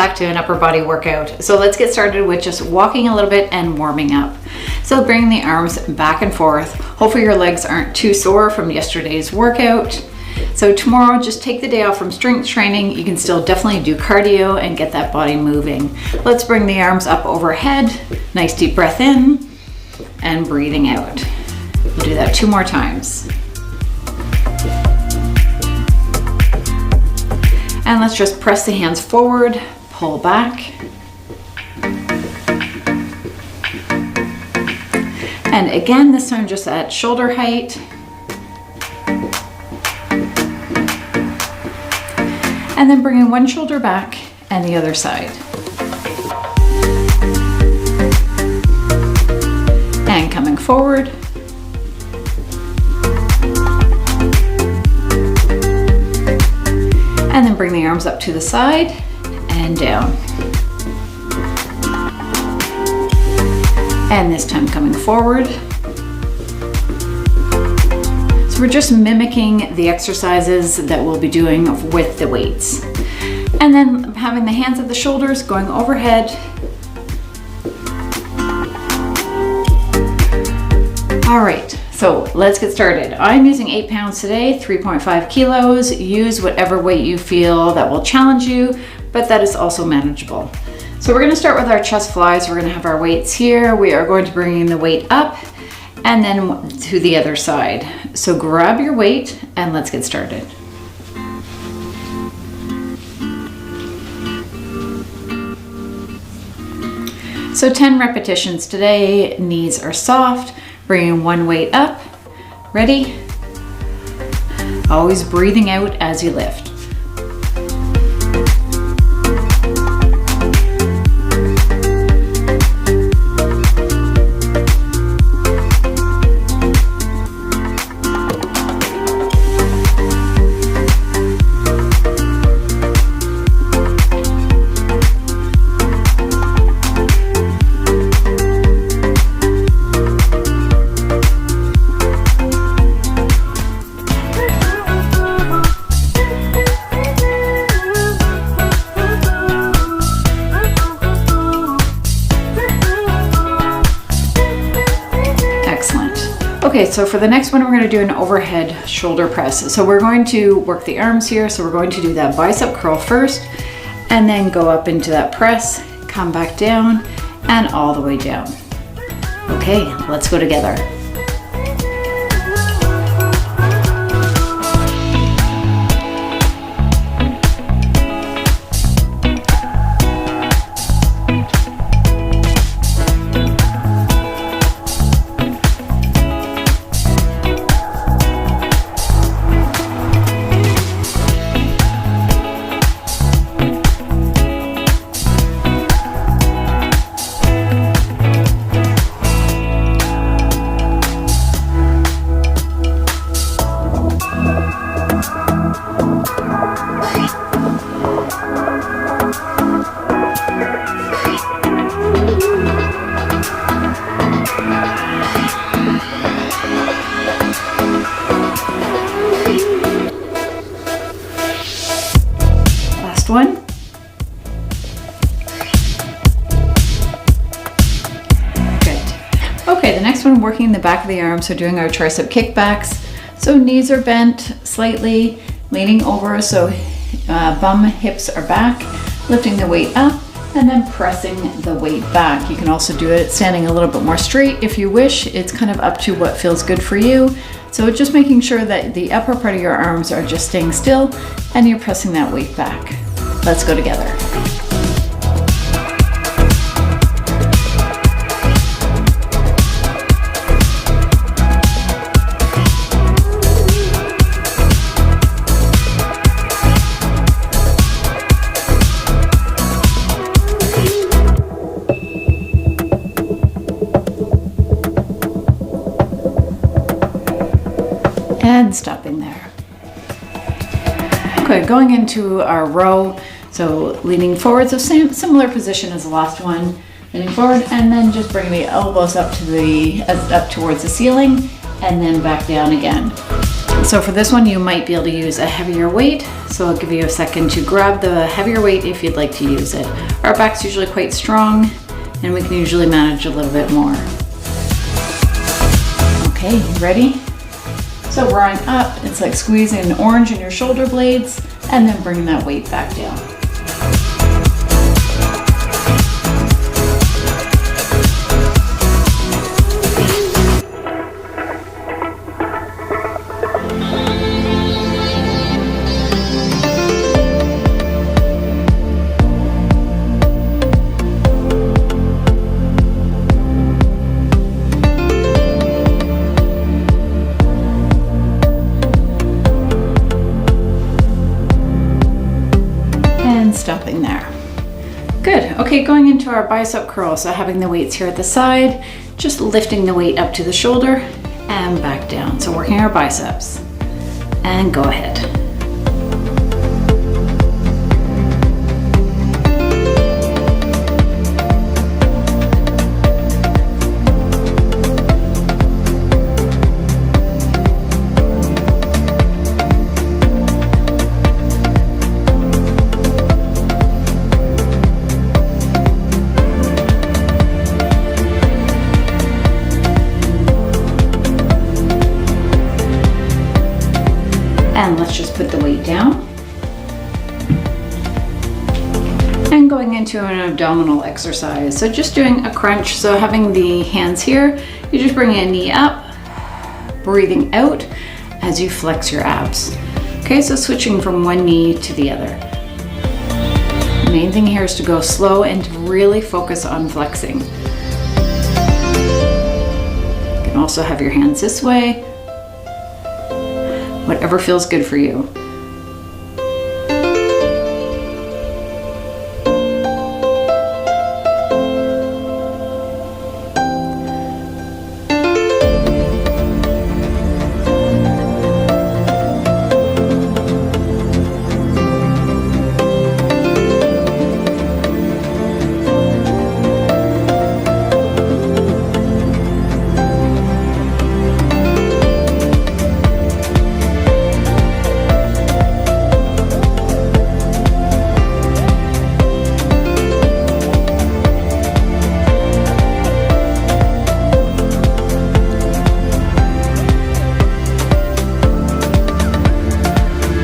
back to an upper body workout. So let's get started with just walking a little bit and warming up. So bring the arms back and forth. Hopefully your legs aren't too sore from yesterday's workout. So tomorrow, just take the day off from strength training. You can still definitely do cardio and get that body moving. Let's bring the arms up overhead. Nice deep breath in and breathing out. We'll do that 2 more times. And let's just press the hands forward, pull back. And again, this time just at shoulder height. And then bringing one shoulder back and the other side. And coming forward. And then bring the arms up to the side and down. And this time coming forward. So we're just mimicking the exercises that we'll be doing with the weights. And then having the hands at the shoulders, going overhead. All right. So let's get started. I'm using 8 pounds today, 3.5 kilos. Use whatever weight you feel that will challenge you, but that is also manageable. So we're gonna start with our chest flies. We're gonna have our weights here. We are going to bring the weight up and then to the other side. So grab your weight and let's get started. So 10 repetitions today. Knees are soft. Bringing one weight up, ready? Always breathing out as you lift. Okay, so for the next one, we're going to do an overhead shoulder press. So we're going to work the arms here. So we're going to do that bicep curl first, and then go up into that press, come back down, and all the way down. Okay, let's go together. One. Good. Okay, the next one, working the back of the arm, so doing our tricep kickbacks. So knees are bent slightly, leaning over, so bum, hips are back, lifting the weight up, and then pressing the weight back. You can also do it standing a little bit more straight if you wish. It's kind of up to what feels good for you. So just making sure that the upper part of your arms are just staying still and you're pressing that weight back. Let's go together. And stopping there. Okay, going into our row. So leaning forward, so similar position as the last one. Leaning forward, and then just bring the elbows up to up towards the ceiling, and then back down again. So for this one, you might be able to use a heavier weight. So I'll give you a second to grab the heavier weight if you'd like to use it. Our back's usually quite strong and we can usually manage a little bit more. Okay, ready? So rowing up, it's like squeezing an orange in your shoulder blades and then bringing that weight back down. Stopping there. Good. Okay, going into our bicep curl. So having the weights here at the side, just lifting the weight up to the shoulder and back down. So working our biceps. And go ahead. And let's just put the weight down. And going into an abdominal exercise. So just doing a crunch. So having the hands here, you just bring a knee up, breathing out as you flex your abs. Okay, so switching from one knee to the other. The main thing here is to go slow and to really focus on flexing. You can also have your hands this way. Whatever feels good for you.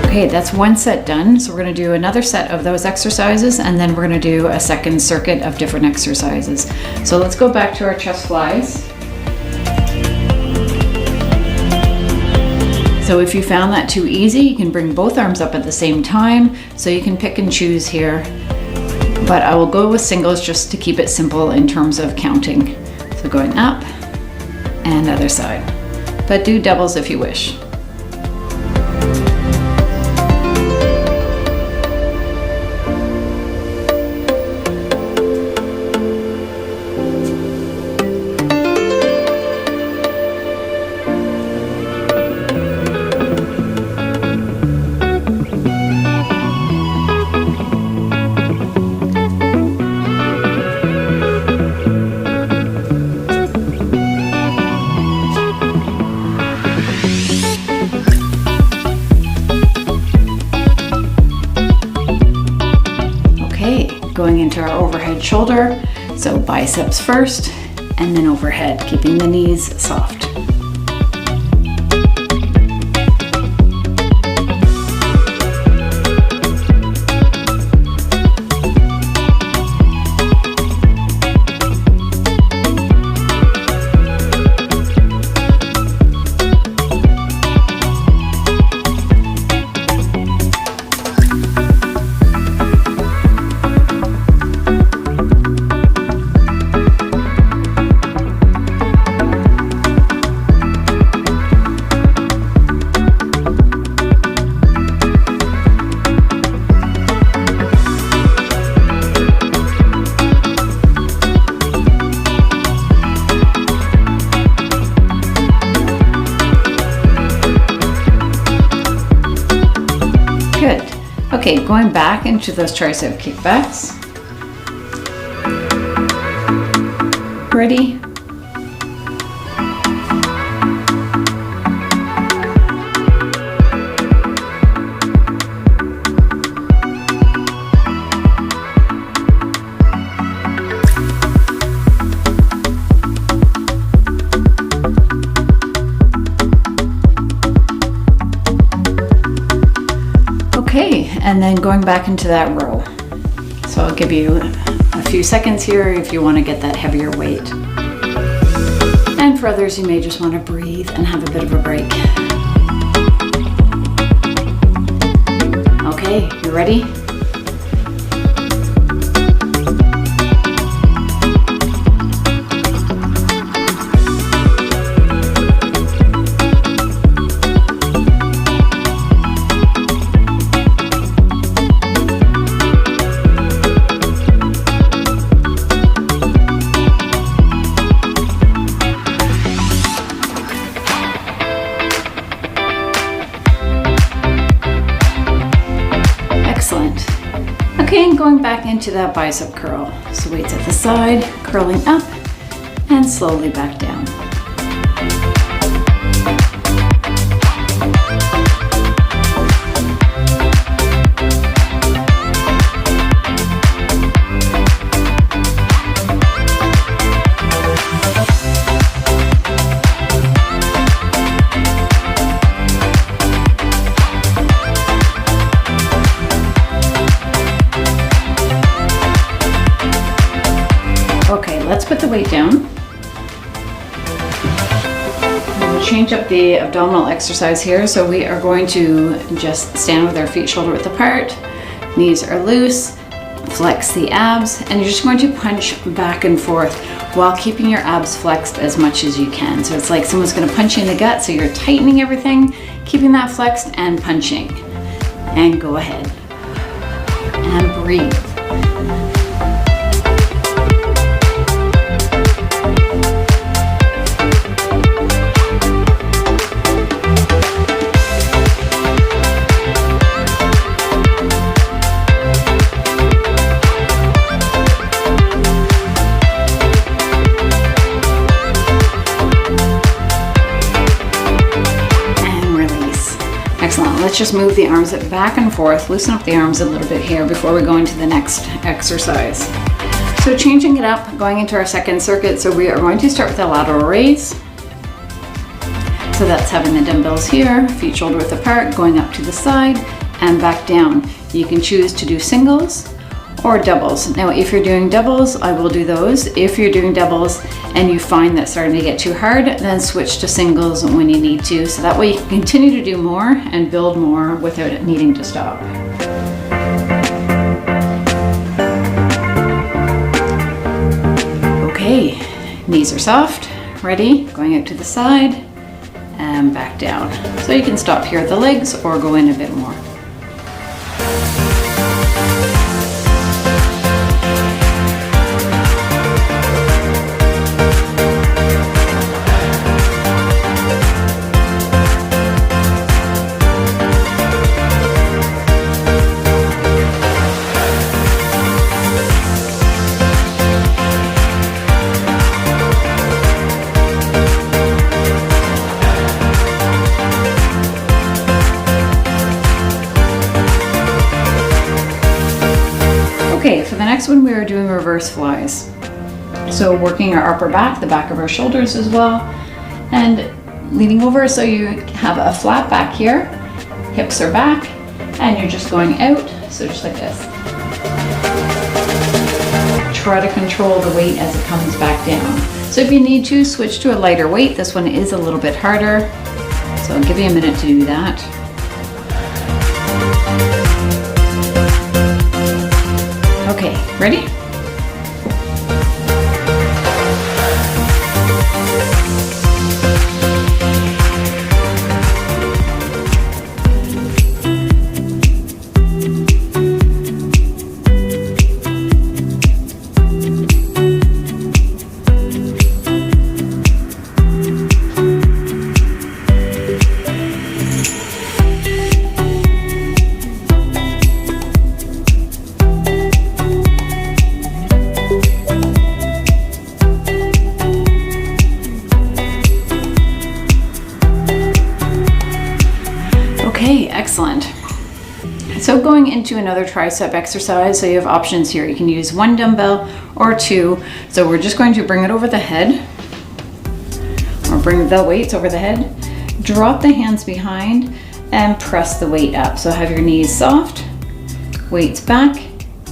Okay, that's one set done. So we're gonna do another set of those exercises and then we're gonna do a second circuit of different exercises. So let's go back to our chest flies. So if you found that too easy, you can bring both arms up at the same time. So you can pick and choose here, but I will go with singles just to keep it simple in terms of counting. So going up and other side, but do doubles if you wish. Going into our overhead shoulder. So biceps first and then overhead, keeping the knees soft. Good. Okay, going back into those tricep kickbacks. Ready? and then going back into that row. So I'll give you a few seconds here if you want to get that heavier weight. And for others, you may just want to breathe and have a bit of a break. Okay, you ready? Excellent. Okay, and going back into that bicep curl. So weights at the side, curling up, and slowly back down. Okay, let's put the weight down. We'll change up the abdominal exercise here. So we are going to just stand with our feet shoulder width apart, knees are loose, flex the abs, and you're just going to punch back and forth while keeping your abs flexed as much as you can. So it's like someone's going to punch you in the gut, so you're tightening everything, keeping that flexed and punching. And go ahead and breathe. Excellent. Let's just move the arms back and forth, loosen up the arms a little bit here before we go into the next exercise. So changing it up, going into our second circuit, so we are going to start with a lateral raise. So that's having the dumbbells here, feet shoulder width apart, going up to the side and back down. You can choose to do singles or doubles. Now, if you're doing doubles, I will do those. If you're doing doubles and you find that starting to get too hard, then switch to singles when you need to. So that way you can continue to do more and build more without it needing to stop. Okay, knees are soft, ready, going out to the side and back down. So you can stop here at the legs or go in a bit more. Okay, for the next one, we are doing reverse flies. So working our upper back, the back of our shoulders as well, and leaning over so you have a flat back here, hips are back, and you're just going out, so just like this. Try to control the weight as it comes back down. So if you need to, switch to a lighter weight. This one is a little bit harder, so I'll give you a minute to do that. Okay, ready? Okay, excellent. So going into another tricep exercise, so you have options here. You can use one dumbbell or two. So we're just going to bring it over the head, or bring the weights over the head, drop the hands behind and press the weight up. So have your knees soft, weights back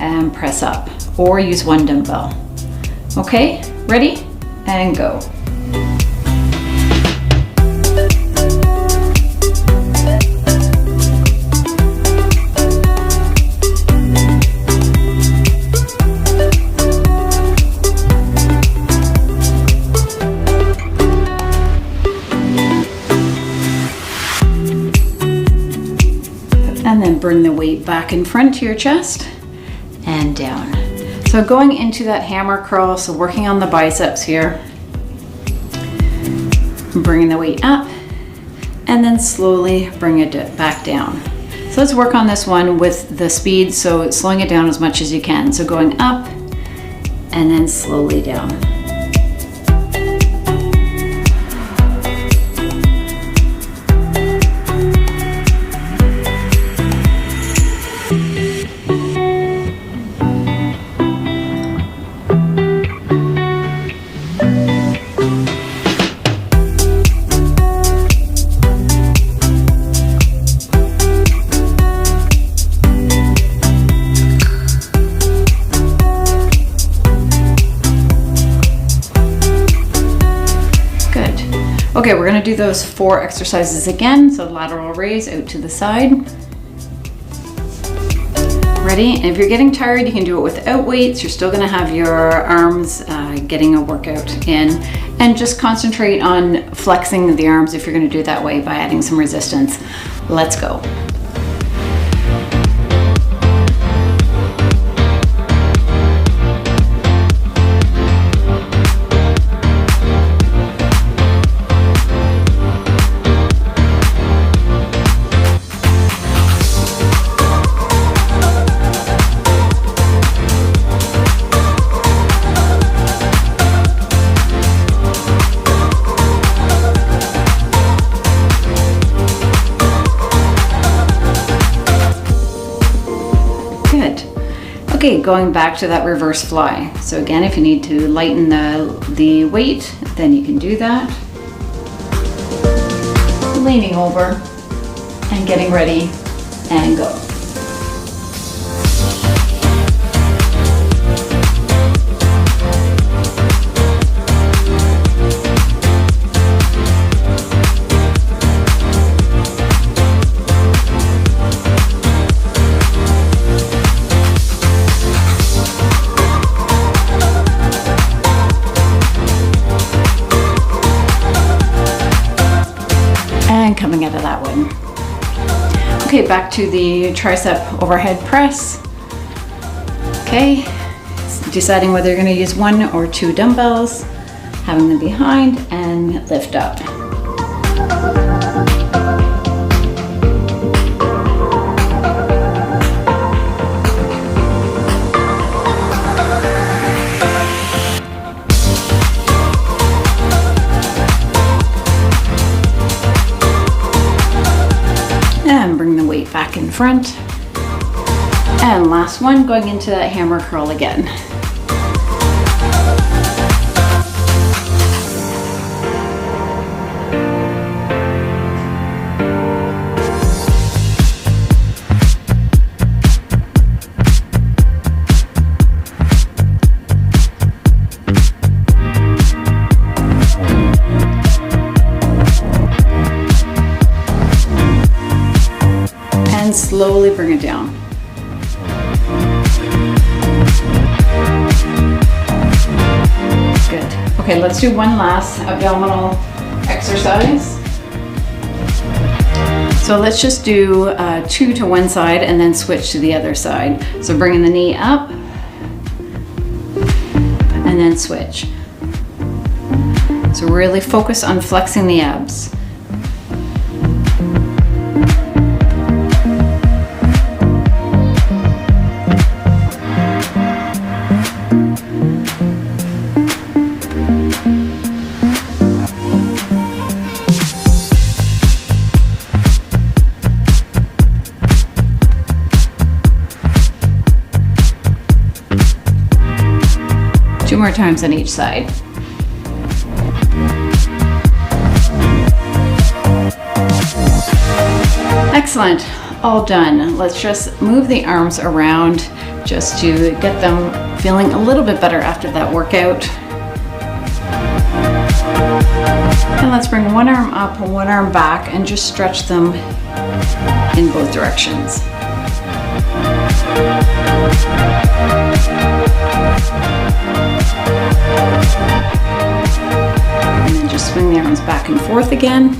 and press up, or use one dumbbell. Okay, ready? And go. And then bring the weight back in front to your chest and down. So going into that hammer curl, so working on the biceps here, bringing the weight up and then slowly bring it back down. So let's work on this one with the speed, so slowing it down as much as you can. So going up and then slowly down. Okay, we're gonna do those 4 exercises again. So lateral raise out to the side. Ready? And if you're getting tired, you can do it without weights. You're still gonna have your arms getting a workout in. And just concentrate on flexing the arms if you're gonna do it that way by adding some resistance. Let's go. Okay, going back to that reverse fly. So again, if you need to lighten the weight, then you can do that. Leaning over and getting ready and go. Coming out of that one. Okay, back to the tricep overhead press. Okay, deciding whether you're going to use 1 or 2 dumbbells, having them behind and lift up. And bring the weight back in front. And last one, going into that hammer curl again. And slowly bring it down. Good. Okay, let's do one last abdominal exercise. So let's just do 2 to one side and then switch to the other side. So bringing the knee up and then switch. So really focus on flexing the abs. Two more times on each side. Excellent. all done. Let's just move the arms around just to get them feeling a little bit better after that workout. And let's bring one arm up and one arm back and just stretch them in both directions. And then just swing the arms back and forth again.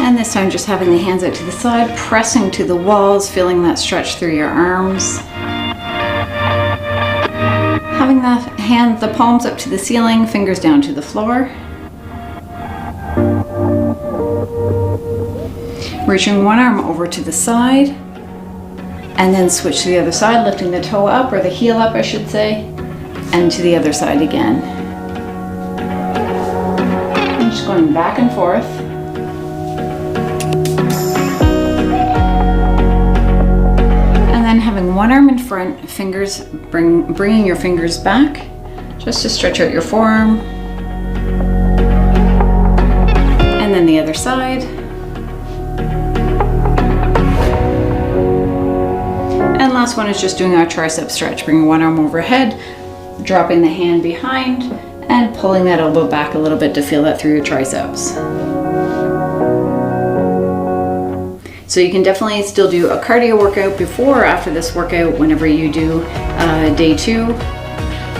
And this time just having the hands out to the side, pressing to the walls, feeling that stretch through your arms. Having the palms up to the ceiling, fingers down to the floor. Reaching one arm over to the side, and then switch to the other side, lifting the toe up, or the heel up I should say, and to the other side again. And just going back and forth. And then having one arm in front, fingers, bringing your fingers back, just to stretch out your forearm. And then the other side. And last one is just doing our tricep stretch. Bringing one arm overhead, dropping the hand behind, and pulling that elbow back a little bit to feel that through your triceps. So you can definitely still do a cardio workout before or after this workout whenever you do day 2.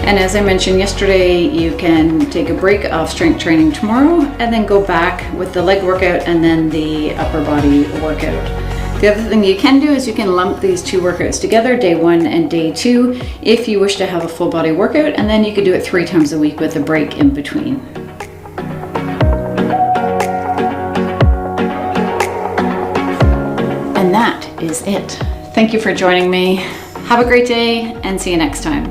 And as I mentioned yesterday, you can take a break off strength training tomorrow and then go back with the leg workout and then the upper body workout. The other thing you can do is you can lump these 2 workouts together, day 1 and day 2, if you wish to have a full body workout, and then you could do it 3 times a week with a break in between. And that is it. Thank you for joining me. Have a great day and see you next time.